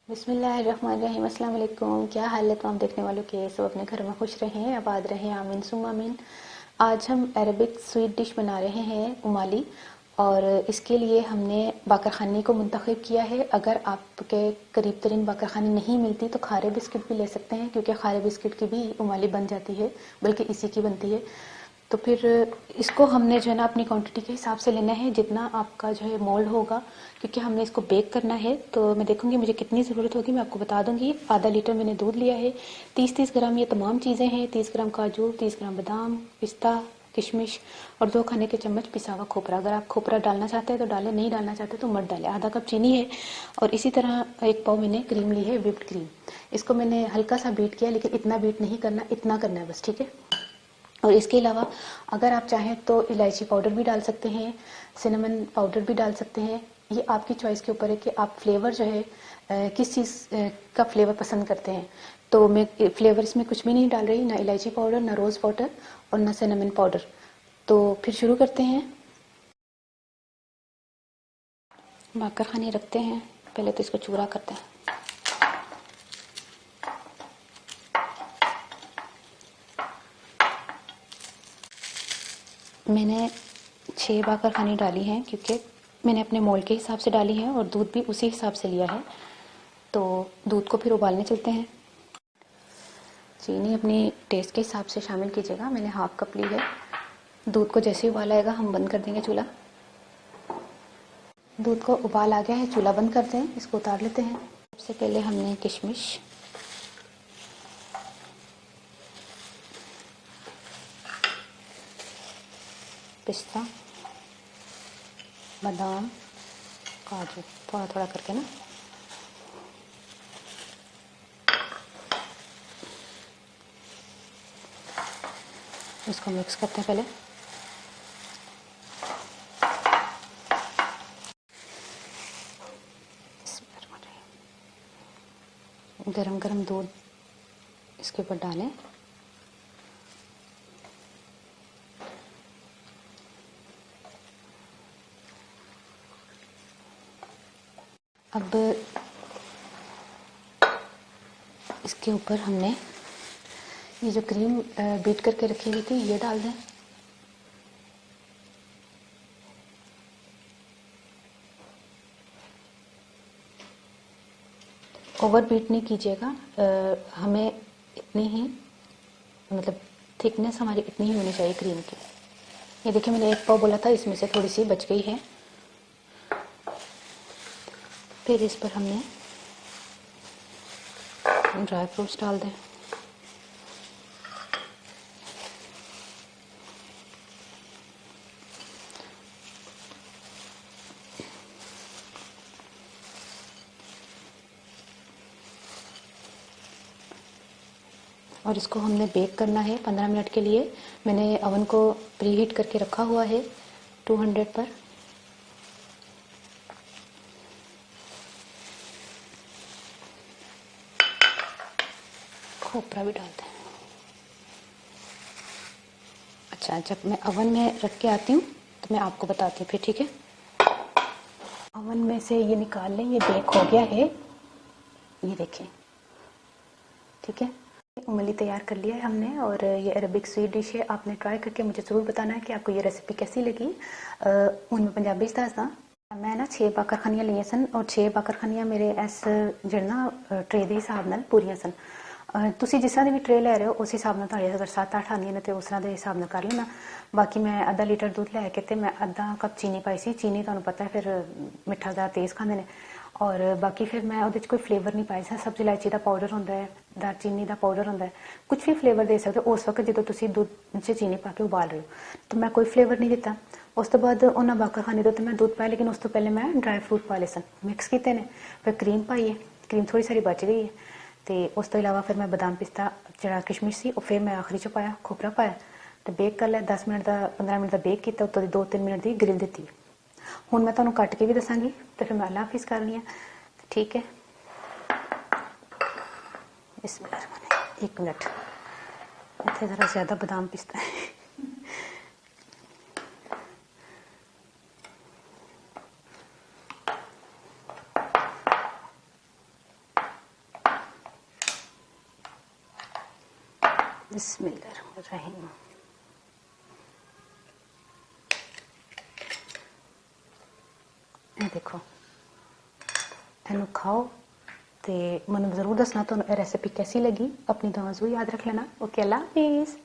बिस्मिल्लाहिर्रहमानिर्रहीम। अस्सलाम वालेकुम। क्या हाल है तमाम देखने वालों के? सब अपने घर में खुश रहें, आबाद रहें, आमीन सुम्मा आमीन। आज हम अरबिक स्वीट डिश बना रहे हैं उमाली, और इसके लिए हमने बाकरखानी को मुंतखब किया है। अगर आपके करीब तरीन बाकरखानी नहीं मिलती तो खारे बिस्किट भी ले सकते हैं, क्योंकि खारे बिस्किट की भी उमाली बन जाती है, बल्कि इसी की बनती है। तो फिर इसको हमने जो है ना अपनी क्वांटिटी के हिसाब से लेना है, जितना आपका जो है मोल्ड होगा, क्योंकि हमने इसको बेक करना है। तो मैं देखूंगी मुझे कितनी ज़रूरत होगी, मैं आपको बता दूंगी। आधा लीटर मैंने दूध लिया है, 30-30 ग्राम ये तमाम चीज़ें हैं। 30 ग्राम काजू, 30 ग्राम बादाम, पिस्ता, किशमिश, और 2 खाने के चम्मच पिसा हुआ खोपरा। अगर आप खोपरा डालना चाहते हैं तो डालें, नहीं डालना चाहते तो मत डालें। आधा कप चीनी है, और इसी तरह 1 पाव मैंने क्रीम ली है, व्हिप्ड क्रीम। इसको मैंने हल्का सा बीट किया, लेकिन इतना बीट नहीं करना, इतना करना है बस, ठीक है। और इसके अलावा अगर आप चाहें तो इलायची पाउडर भी डाल सकते हैं, सिनेमन पाउडर भी डाल सकते हैं। ये आपकी चॉइस के ऊपर है कि आप फ्लेवर जो है किस चीज़ का फ्लेवर पसंद करते हैं। तो मैं फ्लेवर इसमें कुछ भी नहीं डाल रही, ना इलायची पाउडर, ना रोज़ पाउडर, और ना सिनेमन पाउडर। तो फिर शुरू करते हैं। बाकरखानी रखते हैं, पहले तो इसको चूरा करते हैं। मैंने 6 बाकरखानी डाली हैं, क्योंकि मैंने अपने मोल के हिसाब से डाली है और दूध भी उसी हिसाब से लिया है। तो दूध को फिर उबालने चलते हैं। चीनी अपनी टेस्ट के हिसाब से शामिल कीजिएगा, मैंने हाफ कप ली है। दूध को जैसे ही उबाल आएगा हम बंद कर देंगे चूल्हा। दूध को उबाल आ गया है, चूल्हा बंद करते हैं, इसको उतार लेते हैं। सबसे पहले हमने किशमिश, पिस्ता, बादाम, काजू, थोड़ा थोड़ा करके ना, इसको मिक्स करते हैं पहले। गरम गरम दूध इसके ऊपर डालें। अब इसके ऊपर हमने ये जो क्रीम बीट करके रखी हुई थी ये डाल दें। ओवर बीट नहीं कीजिएगा, हमें इतनी ही, मतलब थिकनेस हमारी इतनी ही होनी चाहिए क्रीम की। ये देखिए मैंने 1 पाव बोला था, इसमें से थोड़ी सी बच गई है। फिर इस पर हमने ड्राई फ्रूट्स डाल दें। और इसको हमने बेक करना है 15 मिनट के लिए। मैंने अवन को प्री हीट करके रखा हुआ है 200 पर। खोपरा भी डालते हैं। अच्छा, जब मैं अवन में रख के आती हूँ तो मैं आपको बताती हूँ फिर, ठीक है। अवन में से ये निकाल लें, ये बेक हो गया है, ये देखें, ठीक है। उमली तैयार कर लिया है हमने, और ये अरबिक स्वीट डिश है। आपने ट्राई करके मुझे ज़रूर बताना है कि आपको ये रेसिपी कैसी लगी। उनमें पंजाबी दसदा मैं ना 6 बाकरखानियां लिए सन, और 6 बाकरखानियां मेरे इस जड़ना ट्रे के हिसाब नाल पूरियां सन। ਤੁਸੀਂ ਜਿਸ ਤਰ੍ਹਾਂ ਦੀ ਵੀ ਟਰੇ ਲੈ ਰਹੇ ਹੋ ਉਸ ਹਿਸਾਬ ਨਾਲ ਤੁਹਾਡੇ ਅਗਰ 7-8 ਆਉਂਦੀਆਂ ਨੇ ਤੇ ਉਸ ਤਰ੍ਹਾਂ ਦੇ ਹਿਸਾਬ ਨਾਲ ਕਰ ਲੈਣਾ। ਬਾਕੀ ਮੈਂ ਅੱਧਾ ਲੀਟਰ ਦੁੱਧ ਲੈ ਕੇ ਤੇ ਮੈਂ ਅੱਧਾ ਕੱਪ ਚੀਨੀ ਪਾਈ ਸੀ। ਚੀਨੀ ਤੁਹਾਨੂੰ ਪਤਾ ਹੈ ਫਿਰ ਮਿੱਠਾ ਜ਼ਿਆਦਾ ਤੇਜ਼ ਖਾਂਦੇ ਨੇ। ਔਰ ਬਾਕੀ ਫਿਰ ਮੈਂ ਉਹਦੇ 'ਚ ਕੋਈ ਫਲੇਵਰ ਨਹੀਂ ਪਾਇਆ ਸੀ। ਸਬਜ਼ੀ ਇਲਾਇਚੀ ਦਾ ਪਾਊਡਰ ਹੁੰਦਾ ਹੈ, ਦਾਲਚੀਨੀ ਦਾ ਪਾਊਡਰ ਹੁੰਦਾ ਹੈ, ਕੁਝ ਵੀ ਫਲੇਵਰ ਦੇ ਸਕਦੇ ਹੋ ਉਸ ਵਕਤ ਜਦੋਂ ਤੁਸੀਂ ਦੁੱਧ 'ਚ ਚੀਨੀ ਪਾ ਕੇ ਉਬਾਲ ਰਹੇ ਹੋ। ਤਾਂ ਮੈਂ ਕੋਈ ਫਲੇਵਰ ਨਹੀਂ ਦਿੱਤਾ। ਉਸ ਤੋਂ ਬਾਅਦ ਉਹਨਾਂ ਬਾਕਰਖਾਨੇ ਤੋਂ ਮੈਂ ਦੁੱਧ ਪਾਇਆ, ਲੇਕਿਨ ਉਸ ਤੋਂ ਪਹਿਲੇ ਮੈਂ ਡਰਾਈ ਫਰੂਟ ਪਾ ਲਏ ਸਨ, ਮਿਕਸ ਕੀਤੇ ਨੇ। ਫਿਰ ਕਰੀਮ ਪਾਈ ਹੈ, ਕਰੀਮ ਥੋੜੀ ਸਾਰੀ ਬਚ ਗਈ ਹੈ। ਤੇ ਉਸ ਤੋਂ ਇਲਾਵਾ ਫਿਰ ਮੈਂ ਬਦਾਮ ਪਿਸਤਾ ਜਿਹੜਾ ਕਿਸ਼ਮਿਸ਼ ਸੀ ਉਹ ਫਿਰ ਮੈਂ ਆਖਰੀ 'ਚ ਪਾਇਆ, ਖੋਪਰਾ ਪਾਇਆ ਤੇ ਬੇਕ ਕਰ ਲਿਆ। 10 ਮਿੰਟ ਦਾ 15 ਮਿੰਟ ਦਾ ਬੇਕ ਕੀਤਾ, ਉੱਤੋਂ ਦੀ 2-3 ਮਿੰਟ ਦੀ ਗ੍ਰਿਲ ਦਿੱਤੀ। ਹੁਣ ਮੈਂ ਤੁਹਾਨੂੰ ਕੱਟ ਕੇ ਵੀ ਦੱਸਾਂਗੀ ਤੇ ਫਿਰ ਮੈਂ ਅੱਲਾ ਹਾਫਿਜ਼ ਕਰਨੀ ਆ, ਠੀਕ ਹੈ। ਬਿਸਮਿल्लाह, 1 ਮਿੰਟ, ਇੱਥੇ ਜ਼ਰਾ ਜ਼ਿਆਦਾ ਬਦਾਮ ਪਿਸਤਾ ਹੈ। बिस्मिल्लाहिर्रहमानिर्रहीम। ਇਹ ਦੇਖੋ, ਇਹਨੂੰ ਖਾਓ ਤੇ ਮੈਨੂੰ ਜ਼ਰੂਰ ਦੱਸਣਾ ਤੁਹਾਨੂੰ ਇਹ ਰੈਸਿਪੀ कैसी लगी। अपनी दुआ ज़रूर याद रख लेना। ओके, अल्लाह हाफिज़।